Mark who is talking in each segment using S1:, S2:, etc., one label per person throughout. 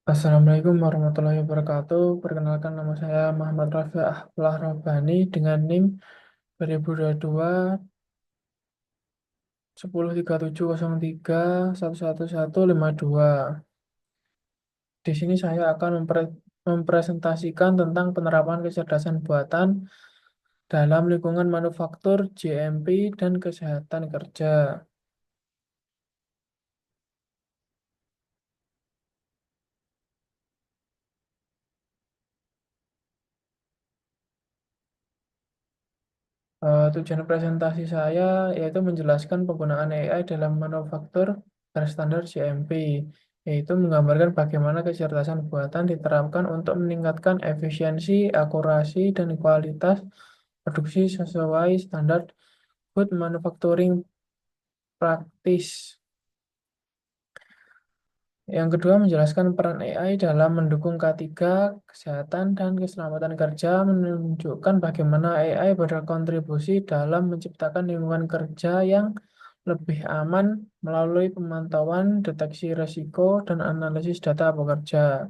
S1: Assalamualaikum warahmatullahi wabarakatuh. Perkenalkan nama saya Muhammad Rafi Ahlah Rabbani dengan NIM 2022 103703111152. Di sini saya akan mempresentasikan tentang penerapan kecerdasan buatan dalam lingkungan manufaktur, GMP, dan kesehatan kerja. Tujuan presentasi saya yaitu menjelaskan penggunaan AI dalam manufaktur berstandar GMP, yaitu menggambarkan bagaimana kecerdasan buatan diterapkan untuk meningkatkan efisiensi, akurasi, dan kualitas produksi sesuai standar Good Manufacturing Practice. Yang kedua, menjelaskan peran AI dalam mendukung K3, kesehatan dan keselamatan kerja, menunjukkan bagaimana AI berkontribusi dalam menciptakan lingkungan kerja yang lebih aman melalui pemantauan, deteksi risiko, dan analisis data pekerja.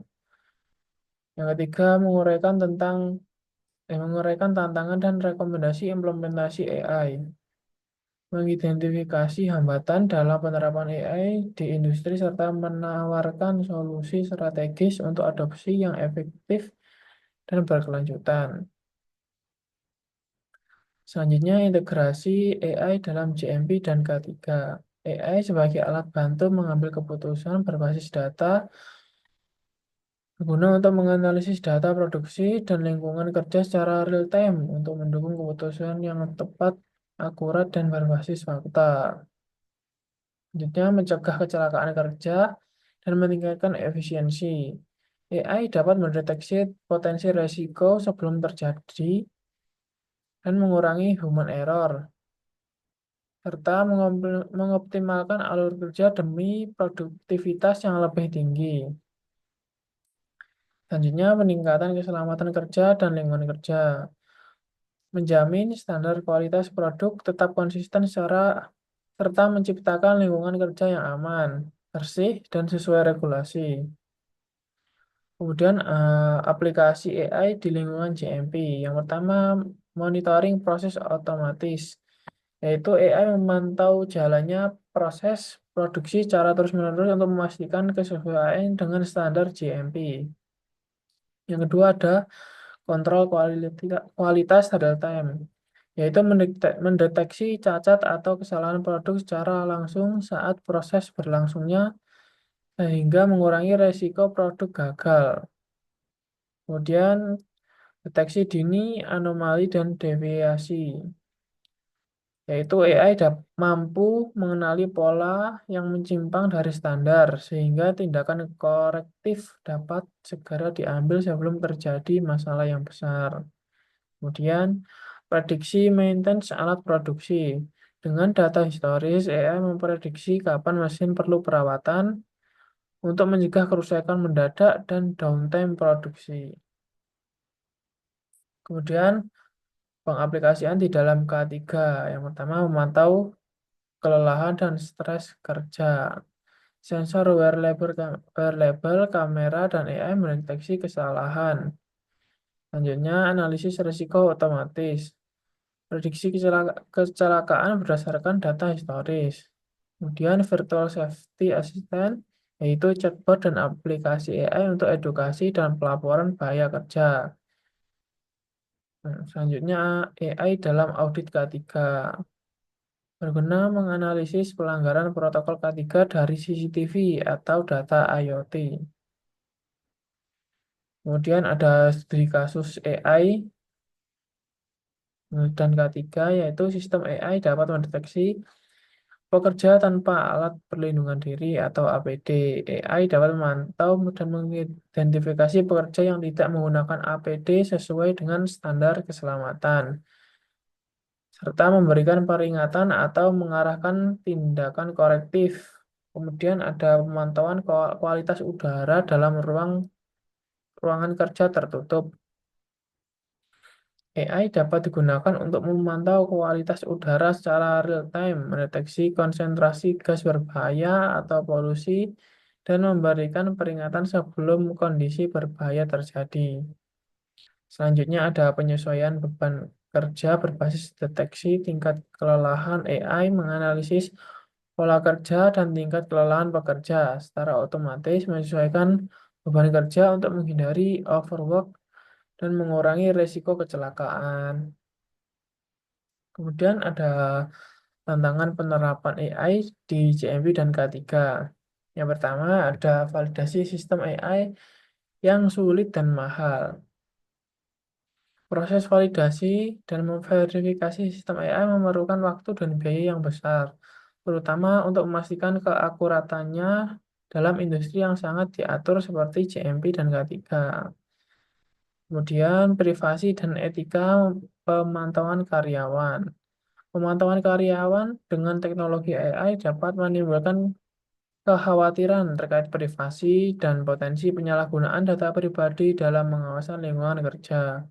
S1: Yang ketiga, menguraikan tantangan dan rekomendasi implementasi AI. Mengidentifikasi hambatan dalam penerapan AI di industri serta menawarkan solusi strategis untuk adopsi yang efektif dan berkelanjutan. Selanjutnya, integrasi AI dalam GMP dan K3. AI sebagai alat bantu mengambil keputusan berbasis data berguna untuk menganalisis data produksi dan lingkungan kerja secara real time untuk mendukung keputusan yang tepat, akurat, dan berbasis fakta. Selanjutnya, mencegah kecelakaan kerja dan meningkatkan efisiensi. AI dapat mendeteksi potensi risiko sebelum terjadi dan mengurangi human error, serta mengoptimalkan alur kerja demi produktivitas yang lebih tinggi. Selanjutnya, peningkatan keselamatan kerja dan lingkungan kerja. Menjamin standar kualitas produk tetap konsisten serta menciptakan lingkungan kerja yang aman, bersih, dan sesuai regulasi. Kemudian aplikasi AI di lingkungan GMP. Yang pertama, monitoring proses otomatis, yaitu AI memantau jalannya proses produksi secara terus-menerus untuk memastikan kesesuaian dengan standar GMP. Yang kedua ada kontrol kualitas real time, yaitu mendeteksi cacat atau kesalahan produk secara langsung saat proses berlangsungnya sehingga mengurangi resiko produk gagal. Kemudian deteksi dini, anomali, dan deviasi, yaitu AI mampu mengenali pola yang menyimpang dari standar, sehingga tindakan korektif dapat segera diambil sebelum terjadi masalah yang besar. Kemudian, prediksi maintenance alat produksi. Dengan data historis, AI memprediksi kapan mesin perlu perawatan untuk mencegah kerusakan mendadak dan downtime produksi. Kemudian, pengaplikasian di dalam K3. Yang pertama, memantau kelelahan dan stres kerja. Sensor wearable, kamera, dan AI mendeteksi kesalahan. Selanjutnya, analisis risiko otomatis. Prediksi kecelakaan berdasarkan data historis. Kemudian, virtual safety assistant, yaitu chatbot dan aplikasi AI untuk edukasi dan pelaporan bahaya kerja. Selanjutnya, AI dalam audit K3. Berguna menganalisis pelanggaran protokol K3 dari CCTV atau data IoT. Kemudian ada studi kasus AI dan K3, yaitu sistem AI dapat mendeteksi pekerja tanpa alat perlindungan diri atau APD. AI dapat memantau dan mengidentifikasi pekerja yang tidak menggunakan APD sesuai dengan standar keselamatan, serta memberikan peringatan atau mengarahkan tindakan korektif. Kemudian ada pemantauan kualitas udara dalam ruangan kerja tertutup. AI dapat digunakan untuk memantau kualitas udara secara real time, mendeteksi konsentrasi gas berbahaya atau polusi, dan memberikan peringatan sebelum kondisi berbahaya terjadi. Selanjutnya ada penyesuaian beban kerja berbasis deteksi tingkat kelelahan AI menganalisis pola kerja dan tingkat kelelahan pekerja secara otomatis menyesuaikan beban kerja untuk menghindari overwork dan mengurangi risiko kecelakaan. Kemudian ada tantangan penerapan AI di JMP dan K3. Yang pertama ada validasi sistem AI yang sulit dan mahal. Proses validasi dan memverifikasi sistem AI memerlukan waktu dan biaya yang besar, terutama untuk memastikan keakuratannya dalam industri yang sangat diatur seperti JMP dan K3. Kemudian privasi dan etika pemantauan karyawan. Pemantauan karyawan dengan teknologi AI dapat menimbulkan kekhawatiran terkait privasi dan potensi penyalahgunaan data pribadi dalam pengawasan lingkungan kerja.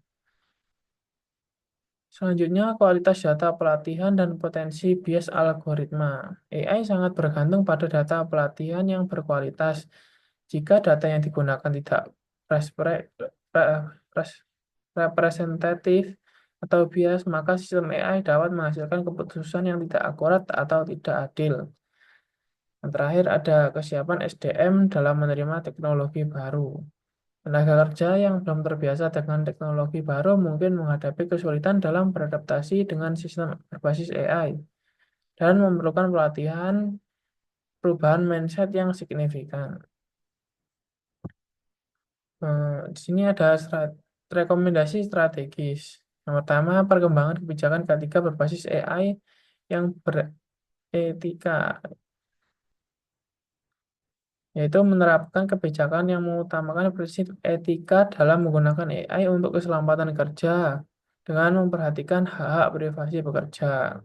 S1: Selanjutnya, kualitas data pelatihan dan potensi bias algoritma. AI sangat bergantung pada data pelatihan yang berkualitas. Jika data yang digunakan tidak pres- representatif atau bias, maka sistem AI dapat menghasilkan keputusan yang tidak akurat atau tidak adil. Yang terakhir ada kesiapan SDM dalam menerima teknologi baru. Tenaga kerja yang belum terbiasa dengan teknologi baru mungkin menghadapi kesulitan dalam beradaptasi dengan sistem berbasis AI dan memerlukan pelatihan perubahan mindset yang signifikan. Di sini ada rekomendasi strategis. Yang pertama, perkembangan kebijakan ketiga berbasis AI yang beretika, yaitu menerapkan kebijakan yang mengutamakan prinsip etika dalam menggunakan AI untuk keselamatan kerja dengan memperhatikan hak-hak privasi pekerja.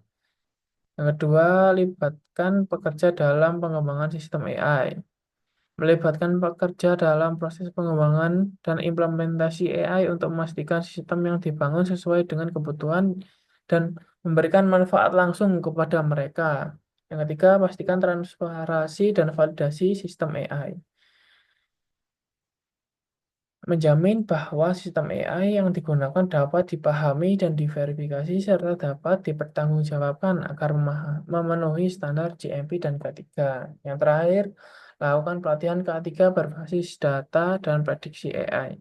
S1: Yang kedua, libatkan pekerja dalam pengembangan sistem AI. Melibatkan pekerja dalam proses pengembangan dan implementasi AI untuk memastikan sistem yang dibangun sesuai dengan kebutuhan dan memberikan manfaat langsung kepada mereka. Yang ketiga, pastikan transparansi dan validasi sistem AI. Menjamin bahwa sistem AI yang digunakan dapat dipahami dan diverifikasi serta dapat dipertanggungjawabkan agar memenuhi standar GMP dan K3. Yang terakhir, lakukan pelatihan K3 berbasis data dan prediksi AI.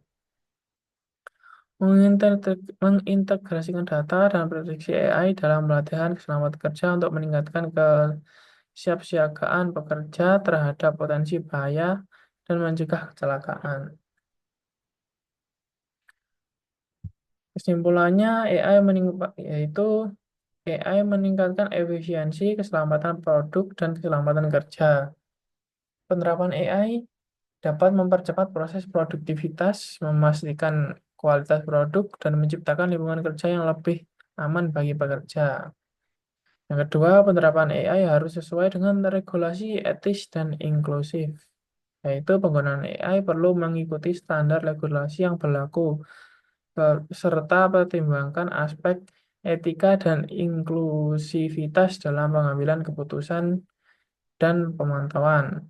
S1: Mengintegrasikan data dan prediksi AI dalam pelatihan keselamatan kerja untuk meningkatkan kesiapsiagaan pekerja terhadap potensi bahaya dan mencegah kecelakaan. Kesimpulannya, yaitu AI meningkatkan efisiensi, keselamatan produk, dan keselamatan kerja. Penerapan AI dapat mempercepat proses produktivitas, memastikan kualitas produk, dan menciptakan lingkungan kerja yang lebih aman bagi pekerja. Yang kedua, penerapan AI harus sesuai dengan regulasi etis dan inklusif, yaitu penggunaan AI perlu mengikuti standar regulasi yang berlaku serta pertimbangkan aspek etika dan inklusivitas dalam pengambilan keputusan dan pemantauan.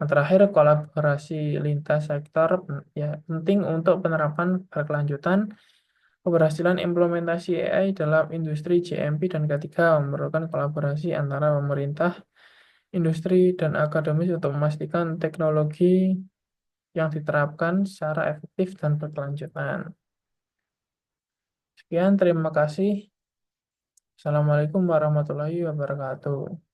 S1: Yang terakhir, kolaborasi lintas sektor ya penting untuk penerapan berkelanjutan. Keberhasilan implementasi AI dalam industri JMP dan K3 memerlukan kolaborasi antara pemerintah, industri, dan akademis untuk memastikan teknologi yang diterapkan secara efektif dan berkelanjutan. Sekian, terima kasih. Assalamualaikum warahmatullahi wabarakatuh.